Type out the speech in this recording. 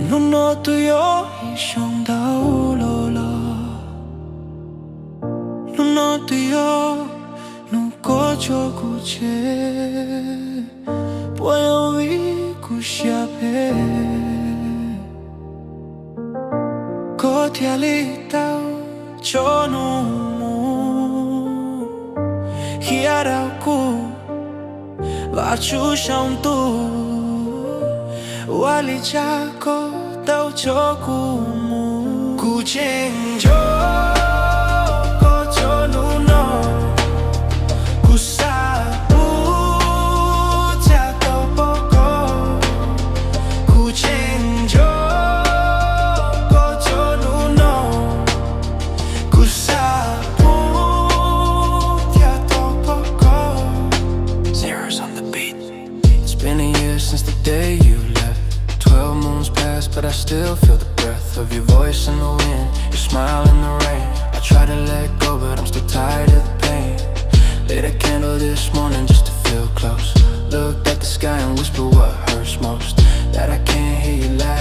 눈어도요 이想到了了눈어도요 눈꺼져 구제 보여 위 구샤베 거 tia li tao cho nu mu hia đau cu và chú trong tu wa li cha có tao cho cu mu cu chen cho có cho nu no cu sa bu cha tao po co cu chen cho since the day you left. 12 moons passed, but I still feel the breath of your voice in the wind, your smile in the rain. I try to let go, but I'm still tired of the pain. Lit a candle this morning just to feel close. Looked at the sky and whispered what hurts most, that I can't hear you laugh